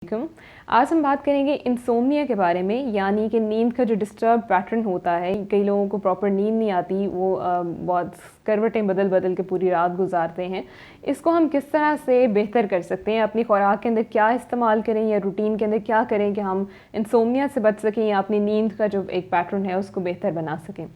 वालेकुम। आज हम बात करेंगे इंसोम्निया के बारे में, यानी कि नींद का जो डिस्टर्ब पैटर्न होता है। कई लोगों को प्रॉपर नींद नहीं आती, वो बहुत करवटें बदल बदल के पूरी रात गुजारते हैं। इसको हम किस तरह से बेहतर कर सकते हैं? अपनी खुराक के अंदर क्या इस्तेमाल करें या रूटीन के अंदर क्या करें कि हम इंसोम्निया से बच सकें या अपनी नींद का जो एक पैटर्न है उसको बेहतर बना सकें।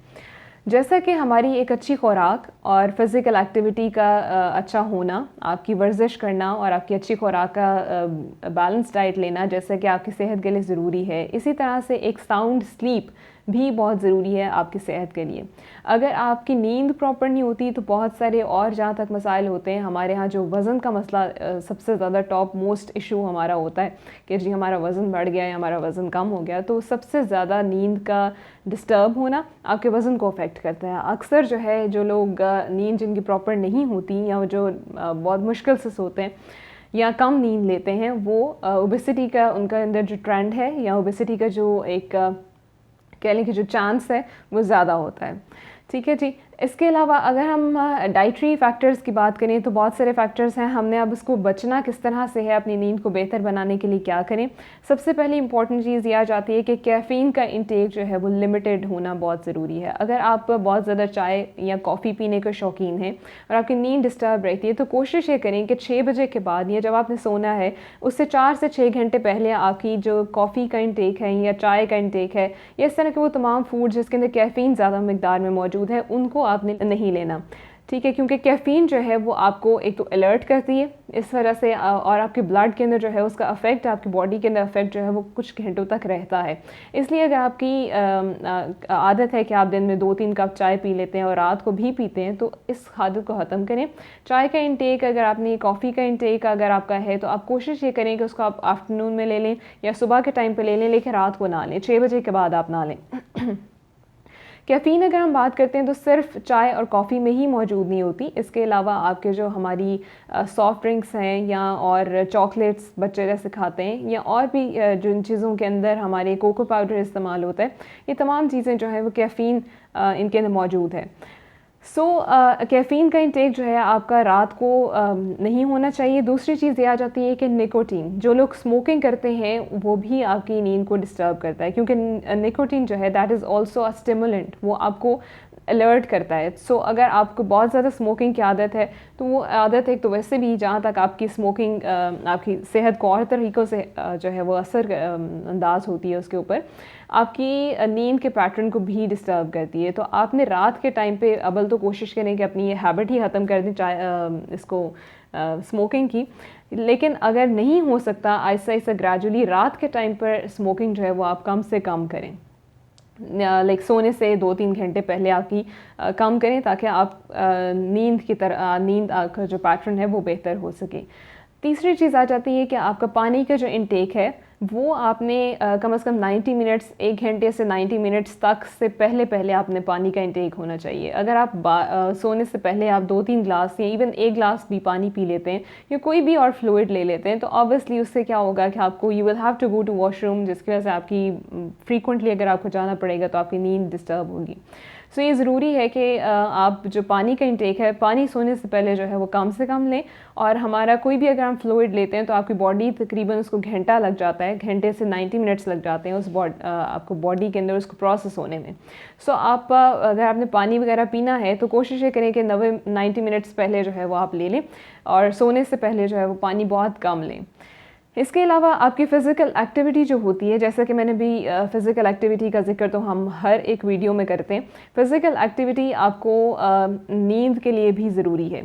जैसा कि हमारी एक अच्छी खुराक और फिज़िकल एक्टिविटी का अच्छा होना, आपकी वर्जिश करना और आपकी अच्छी खुराक का बैलेंस डाइट लेना, जैसा कि आपकी सेहत के लिए ज़रूरी है, इसी तरह से एक साउंड स्लीप भी बहुत ज़रूरी है आपकी सेहत के लिए। अगर आपकी नींद प्रॉपर नहीं होती तो बहुत सारे और जहाँ तक मसाइल होते हैं। हमारे यहाँ जो वज़न का मसला सबसे ज़्यादा टॉप मोस्ट इशू हमारा होता है कि जी हमारा वज़न बढ़ गया या हमारा वज़न कम हो गया, तो सबसे ज़्यादा नींद का डिस्टर्ब होना आपके वज़न को अफेक्ट करता है। अक्सर जो है, जो लोग नींद जिनकी प्रॉपर नहीं होती या जो बहुत मुश्किल से सोते हैं या कम नींद लेते हैं, वो ओबेसिटी का उनका अंदर जो ट्रेंड है या ओबेसिटी का जो एक कह लें कि जो चांस है वो ज़्यादा होता है। ठीक है जी। इसके अलावा अगर हम डाइटरी फैक्टर्स की बात करें तो बहुत सारे फैक्टर्स हैं। हमने अब इसको बचना किस तरह से है, अपनी नींद को बेहतर बनाने के लिए क्या करें। सबसे पहली इंपॉर्टेंट चीज़ यह आ जाती है कि कैफ़ीन का इंटेक जो है वो लिमिटेड होना बहुत ज़रूरी है। अगर आप बहुत ज़्यादा चाय या कॉफ़ी पीने के शौकीन हैं और आपकी नींद डिस्टर्ब रहती है, तो कोशिश ये करें कि 6 बजे के बाद या जब आपने सोना है उससे 4 से 6 घंटे पहले आपकी जो कॉफ़ी का इंटेक है या चाय का इंटेक है या इस तरह के वो तमाम फूड जिसके अंदर कैफ़ीन ज़्यादा मकदार में मौजूद है, उनको आपने नहीं लेना। ठीक है, क्योंकि कैफ़ीन जो है वो आपको एक तो अलर्ट करती है इस वजह से, और आपके ब्लड के अंदर जो है उसका अफेक्ट, आपकी बॉडी के अंदर अफेक्ट जो है वो कुछ घंटों तक रहता है। इसलिए अगर आपकी आदत है कि आप दिन में 2-3 कप चाय पी लेते हैं और रात को भी पीते हैं, तो इस आदत को ख़त्म करें। चाय का इंटेक, अगर आपने कॉफ़ी का इंटेक अगर आपका है तो आप कोशिश ये करें कि उसको आप आफ्टरनून में ले लें या सुबह के टाइम पर ले लें, लेकिन रात को ना लें, 6 बजे के बाद आप ना लें। कैफ़ीन अगर हम बात करते हैं तो सिर्फ चाय और कॉफ़ी में ही मौजूद नहीं होती। इसके अलावा आपके जो हमारी सॉफ्ट ड्रिंक्स हैं या और चॉकलेट्स बच्चे जैसे खाते हैं या और भी जिन चीज़ों के अंदर हमारे कोको पाउडर इस्तेमाल होता है, ये तमाम चीज़ें जो है वो कैफ़ीन इनके अंदर मौजूद है। कैफ़ीन का इंटेक जो है आपका रात को नहीं होना चाहिए। दूसरी चीज़ ये आ जाती है कि निकोटीन, जो लोग स्मोकिंग करते हैं वो भी आपकी नींद को डिस्टर्ब करता है, क्योंकि निकोटीन जो है that is also a stimulant, वो आपको अलर्ट करता है। अगर आपको बहुत ज़्यादा स्मोकिंग की आदत है तो वो आदत एक तो वैसे भी, जहाँ तक आपकी स्मोकिंग आपकी सेहत को और तरीक़ों से जो है वो असर अंदाज होती है उसके ऊपर, आपकी नींद के पैटर्न को भी डिस्टर्ब करती है। तो आपने रात के टाइम पे अव्वल तो कोशिश करें कि अपनी ये हैबिट ही ख़त्म कर दें इसको स्मोकिंग की। लेकिन अगर नहीं हो सकता, आहिस्ता आहिस्ता ग्रेजुअली रात के टाइम पर स्मोकिंग जो है वो आप कम से कम करें। लाइक सोने से 2-3 घंटे पहले आपकी कम करें, ताकि आप नींद का जो पैटर्न है वो बेहतर हो सके। तीसरी चीज़ आ जाती है कि आपका पानी का जो इंटेक है वो आपने कम से कम 90 मिनट्स, 1 घंटे से 90 मिनट्स तक से पहले आपने पानी का इंटेक होना चाहिए। अगर आप सोने से पहले आप 2-3 ग्लास या इवन 1 ग्लास भी पानी पी लेते हैं या कोई भी और फ्लूइड ले लेते हैं, तो ऑब्वियसली उससे क्या होगा कि आपको you will have to go to washroom, जिसकी वजह से आपकी फ्रीक्वेंटली अगर आपको जाना पड़ेगा तो आपकी नींद डिस्टर्ब होगी। ये ज़रूरी है कि आप जो पानी का इंटेक है, पानी सोने से पहले जो है वो कम से कम लें। और हमारा कोई भी अगर हम फ्लूइड लेते हैं तो आपकी बॉडी तकरीबन उसको घंटा लग जाता है, घंटे से 90 मिनट्स लग जाते हैं आपको बॉडी के अंदर उसको प्रोसेस होने में। आप अगर आपने पानी वगैरह पीना है तो कोशिश ये करें कि 90 मिनट्स पहले जो है वो आप ले लें, और सोने से पहले जो है वो पानी बहुत कम लें। इसके अलावा आपकी फ़िज़िकल एक्टिविटी जो होती है, जैसा कि मैंने भी फ़िज़िकल एक्टिविटी का ज़िक्र तो हम हर एक वीडियो में करते हैं। फ़िज़िकल एक्टिविटी आपको नींद के लिए भी ज़रूरी है,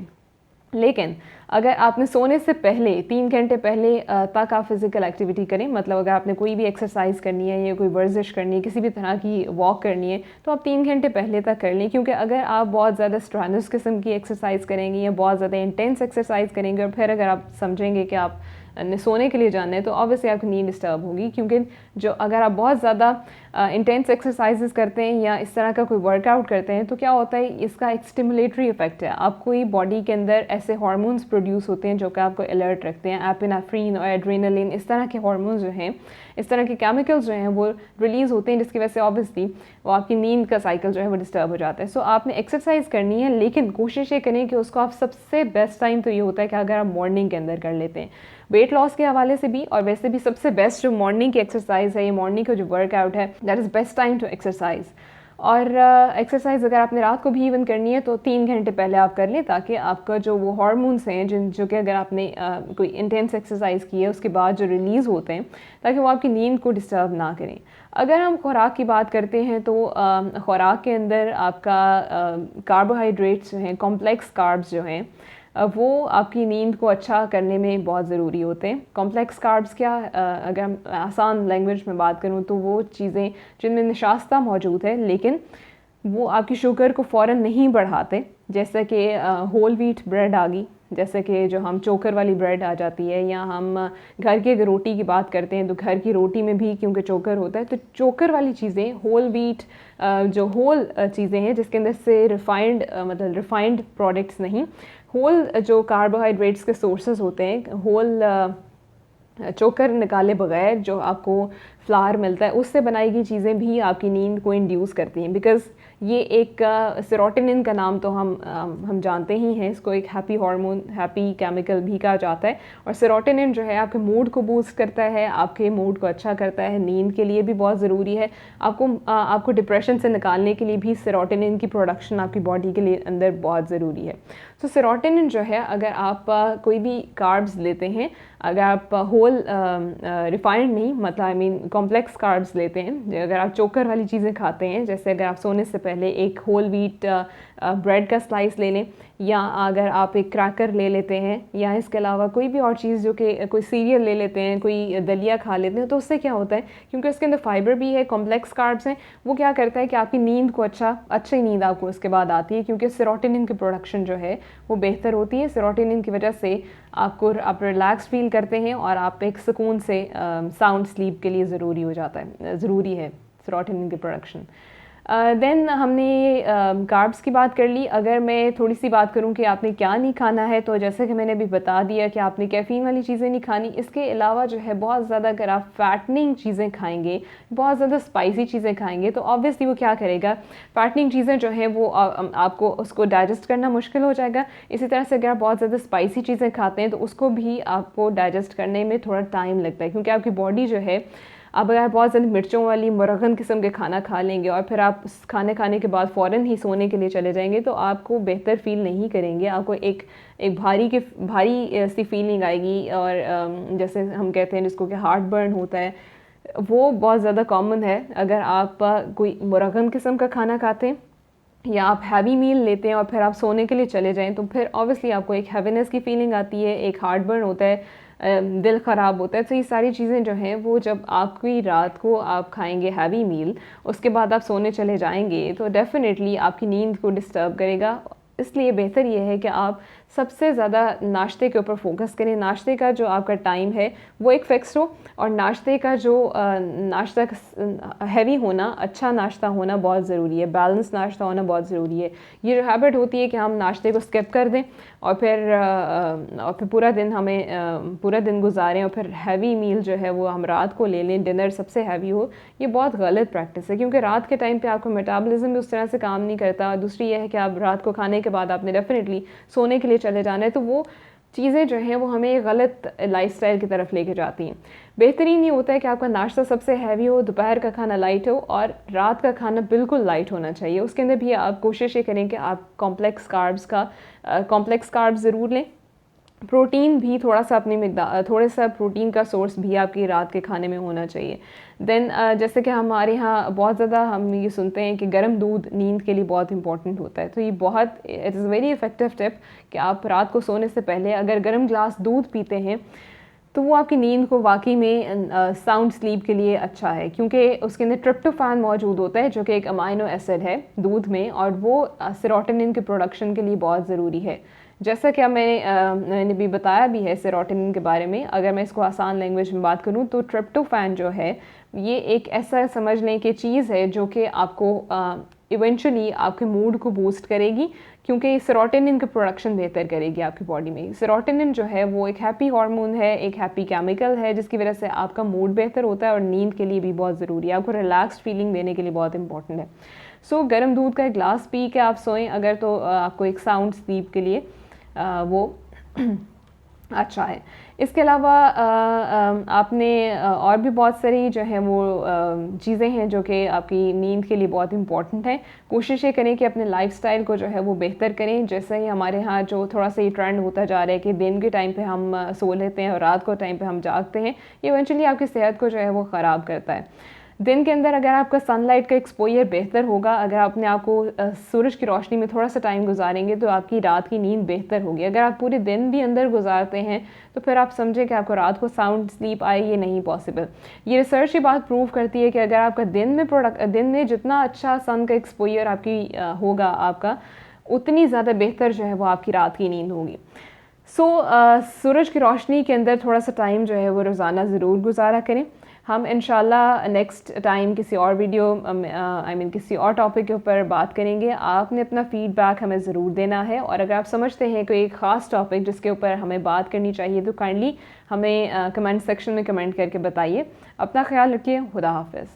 लेकिन अगर आपने सोने से पहले 3 घंटे पहले तक आप फ़िज़िकल एक्टिविटी करें, मतलब अगर आपने कोई भी एक्सरसाइज करनी है या कोई वर्जिश करनी है, किसी भी तरह की वॉक करनी है, तो आप 3 घंटे पहले तक कर लें। क्योंकि अगर आप बहुत ज़्यादा स्ट्रेनस किस्म की एक्सरसाइज करेंगे या बहुत ज़्यादा इंटेंस एक्सरसाइज करेंगे और फिर अगर आप समझेंगे कि आप सोने के लिए जाना है, तो ऑब्वियसली आपकी नींद डिस्टर्ब होगी। क्योंकि जो अगर आप बहुत ज़्यादा इंटेंस एक्सरसाइजेस करते हैं या इस तरह का कोई वर्कआउट करते हैं, तो क्या होता है, इसका एक स्टिमुलेटरी इफेक्ट है। आपको ही बॉडी के अंदर ऐसे हार्मोन्स प्रोड्यूस होते हैं जो कि आपको अलर्ट रखते हैं। एपिनेफ्रीन और एड्रेनलिन, इस तरह के हार्मोन्स जो हैं, इस तरह के केमिकल्स जो हैं वो रिलीज़ होते हैं, जिसकी वजह से ऑब्वियसली वो आपकी नींद का साइकिल जो है वो डिस्टर्ब हो जाता है। आपने एक्सरसाइज करनी है, लेकिन कोशिश ये करें कि उसको आप, सबसे बेस्ट टाइम तो ये होता है कि अगर आप मॉर्निंग के अंदर कर लेते हैं। वेट लॉस के हवाले से भी, और वैसे भी सबसे बेस्ट जो मॉर्निंग की एक्सरसाइज है, ये मॉर्निंग का जो वर्कआउट है, that is best time to exercise. और एक्सरसाइज अगर आपने रात को भी इवन करनी है तो 3 घंटे पहले आप कर लें, ताकि आपका जो वो हार्मोन्स हैं जो कि अगर आपने कोई इंटेंस एक्सरसाइज की है उसके बाद जो रिलीज़ होते हैं, ताकि वो आपकी नींद को डिस्टर्ब ना करें। अगर हम खुराक की बात करते हैं तो खुराक के अंदर आपका कार्बोहाइड्रेट्स जो हैं, कॉम्प्लेक्स कार्ब्स जो हैं, वो आपकी नींद को अच्छा करने में बहुत ज़रूरी होते हैं। कॉम्प्लेक्स कार्ब्स क्या, अगर हम आसान लैंग्वेज में बात करूँ तो वो चीज़ें जिनमें निशास्ता मौजूद है, लेकिन वो आपकी शुगर को फ़ौरन नहीं बढ़ाते, जैसे कि होल व्हीट ब्रेड आ गई, जैसे कि जो हम चोकर वाली ब्रेड आ जाती है, या हम घर की अगर रोटी की बात करते हैं तो घर की रोटी में भी क्योंकि चोकर होता है, तो चोकर वाली चीज़ें, होल व्हीट जो होल चीज़ें हैं जिसके अंदर से रिफाइंड मतलब रिफाइंड प्रोडक्ट्स नहीं, होल जो कार्बोहाइड्रेट्स के सोर्सेज होते हैं, होल चोकर निकाले बगैर जो आपको फ्लावर मिलता है उससे बनाई गई चीज़ें भी आपकी नींद को इंड्यूस करती हैं। बिकॉज़ ये एक सेरोटोनिन का नाम तो हम जानते ही हैं, इसको एक हैप्पी हार्मोन, हैप्पी केमिकल भी कहा जाता है। और सेरोटोनिन जो है आपके मूड को बूस्ट करता है, आपके मूड को अच्छा करता है, नींद के लिए भी बहुत ज़रूरी है। आपको डिप्रेशन से निकालने के लिए भी सेरोटोनिन की प्रोडक्शन आपकी बॉडी के लिए अंदर बहुत ज़रूरी है। तो सेरोटोनिन जो है, अगर आप कोई भी कार्ब्स लेते हैं, अगर आप होल रिफाइंड नहीं, मतलब आई मीन कॉम्प्लेक्स कार्ब्स लेते हैं, अगर आप चोकर वाली चीज़ें खाते हैं, जैसे अगर आप सोने से पहले एक होल व्हीट ब्रेड का स्लाइस ले लें, या अगर आप एक क्रैकर ले लेते हैं, या इसके अलावा कोई भी और चीज़ जो कि कोई सीरियल ले लेते हैं, कोई दलिया खा लेते हैं, तो उससे क्या होता है, क्योंकि उसके अंदर फाइबर भी है, कॉम्प्लेक्स कार्ब्स हैं, वो क्या करता है कि आपकी नींद को अच्छी नींद आपको उसके बाद आती है, क्योंकि सेरोटोनिन की प्रोडक्शन जो है वो बेहतर होती है। सेरोटोनिन की वजह से आप रिलैक्स फील करते हैं और आप एक सुकून से साउंड स्लीप के लिए ज़रूरी हो जाता है, ज़रूरी है सेरोटोनिन की प्रोडक्शन। देन हमने कार्ब्स की बात कर ली। अगर मैं थोड़ी सी बात करूं कि आपने क्या नहीं खाना है, तो जैसे कि मैंने अभी बता दिया कि आपने कैफ़ीन वाली चीज़ें नहीं खानी। इसके अलावा जो है बहुत ज़्यादा अगर आप फैटनिंग चीज़ें खाएंगे, बहुत ज़्यादा स्पाइसी चीज़ें खाएंगे, तो ऑब्वियसली वो क्या करेगा, फैटनिंग चीज़ें जो हैं वो आपको उसको डाइजेस्ट करना मुश्किल हो जाएगा। इसी तरह से अगर आप बहुत ज़्यादा स्पाइसी चीज़ें खाते हैं तो उसको भी आपको डाइजेस्ट करने में थोड़ा टाइम लगता है, क्योंकि आपकी बॉडी जो है, अब अगर आप बहुत ज़्यादा मिर्चों वाली मुरगन किस्म के खाना खा लेंगे और फिर आप खाने के बाद फ़ौरन ही सोने के लिए चले जाएंगे, तो आपको बेहतर फ़ील नहीं करेंगे। आपको एक भारी सी फीलिंग आएगी, और जैसे हम कहते हैं जिसको कि हार्ट बर्न होता है, वो बहुत ज़्यादा कॉमन है। अगर आप कोई मुरगन किस्म का खाना खाते हैं या आप हैवी मील लेते हैं और फिर आप सोने के लिए चले जाएं, तो फिर ऑब्वियसली आपको एक हैवीनेस की फीलिंग आती है, एक हार्ट बर्न होता है, दिल ख़राब होता है। तो ये सारी चीज़ें जो हैं वो जब आपकी रात को आप खाएंगे हैवी मील, उसके बाद आप सोने चले जाएंगे, तो डेफ़िनेटली आपकी नींद को डिस्टर्ब करेगा। इसलिए बेहतर ये है कि आप सबसे ज़्यादा नाश्ते के ऊपर फोकस करें। नाश्ते का जो आपका टाइम है वो एक फ़िक्स हो, और नाश्ते का जो नाश्ता हैवी होना, अच्छा नाश्ता होना बहुत ज़रूरी है, बैलेंस नाश्ता होना बहुत ज़रूरी है। ये जो हैबिट होती है कि हम नाश्ते को स्किप कर दें और फिर पूरा दिन गुजारें और फिर हैवी मील जो है वो हम रात को ले लें, डिनर सबसे हैवी हो, ये बहुत गलत प्रैक्टिस है, क्योंकि रात के टाइम पे आपका मेटाबॉलिज्म भी उस तरह से काम नहीं करता। दूसरी यह है कि आप रात को खाने के बाद आपने डेफिनेटली सोने के लिए चले जाना है, तो वो चीज़ें जो हैं वो हमें गलत लाइफस्टाइल की तरफ लेके जाती हैं। बेहतरीन ये होता है कि आपका नाश्ता सबसे हैवी हो, दोपहर का खाना लाइट हो, और रात का खाना बिल्कुल लाइट होना चाहिए। उसके अंदर भी आप कोशिश ये करें कि आप कॉम्प्लेक्स कार्ब्स ज़रूर लें। प्रोटीन भी थोड़ा सा प्रोटीन का सोर्स भी आपकी रात के खाने में होना चाहिए। देन जैसे कि हमारे यहाँ बहुत ज़्यादा हम ये सुनते हैं कि गर्म दूध नींद के लिए बहुत इंपॉर्टेंट होता है, तो ये it is very effective tip कि आप रात को सोने से पहले अगर गर्म ग्लास दूध पीते हैं तो वो आपकी नींद को वाकई में साउंड स्लीप के लिए अच्छा है, क्योंकि उसके अंदर ट्रिप्टोफैन मौजूद होता है जो कि एक अमाइनो एसिड है दूध में, और वो सेरोटोनिन के प्रोडक्शन के लिए बहुत ज़रूरी है। जैसा कि मैंने भी बताया भी है सेरोटोनिन के बारे में। अगर मैं इसको आसान लैंग्वेज में बात करूं तो ट्रिप्टोफैन जो है ये एक ऐसा समझ लें कि चीज़ है जो कि आपको इवेंचुअली आपके मूड को बूस्ट करेगी, क्योंकि सेरोटोनिन की प्रोडक्शन बेहतर करेगी आपकी बॉडी में। सेरोटोनिन जो है वो एक हैप्पी हार्मोन है, एक हैप्पी केमिकल है, जिसकी वजह से आपका मूड बेहतर होता है और नींद के लिए भी बहुत ज़रूरी है, आपको रिलैक्स्ड फीलिंग देने के लिए बहुत इंपॉर्टेंट है। सो गर्म दूध का एक ग्लास पी के आप सोएं अगर, तो आपको एक साउंड स्लीप के लिए वो अच्छा है। इसके अलावा आपने और भी बहुत सारी जो है वो चीज़ें हैं जो कि आपकी नींद के लिए बहुत इम्पॉर्टेंट हैं। कोशिश ये करें कि अपने लाइफ़स्टाइल को जो है वो बेहतर करें। जैसे ही हमारे यहाँ जो थोड़ा-सा ये ट्रेंड होता जा रहा है कि दिन के टाइम पे हम सो लेते हैं और रात को टाइम पे हम जागते हैं, ये इवेंचुअली आपकी सेहत को जो है वो ख़राब करता है। दिन के अंदर अगर आपका सनलाइट का एक्सपोज़र बेहतर होगा, अगर अपने आप को सूरज की रोशनी में थोड़ा-सा टाइम गुज़ारेंगे तो आपकी रात की नींद बेहतर होगी। अगर आप पूरे दिन भी अंदर गुज़ारते हैं तो फिर आप समझें कि आपको रात को साउंड स्लीप आए, ये नहीं पॉसिबल। ये रिसर्च ये बात प्रूव करती है कि अगर आपका दिन में जितना अच्छा सन का एक्सपोज़र होगा आपका, उतनी ज़्यादा बेहतर जो है वो आपकी रात की नींद होगी। सूरज की रोशनी के अंदर थोड़ा-सा टाइम जो है वो रोज़ाना ज़रूर गुज़ारा करें। हम इंशाल्लाह नेक्स्ट टाइम किसी और वीडियो किसी और टॉपिक के ऊपर बात करेंगे। आपने अपना फ़ीडबैक हमें ज़रूर देना है और अगर आप समझते हैं कोई एक ख़ास टॉपिक जिसके ऊपर हमें बात करनी चाहिए तो काइंडली हमें कमेंट सेक्शन में कमेंट करके बताइए। अपना ख़्याल रखिए। खुदा हाफ़िज़।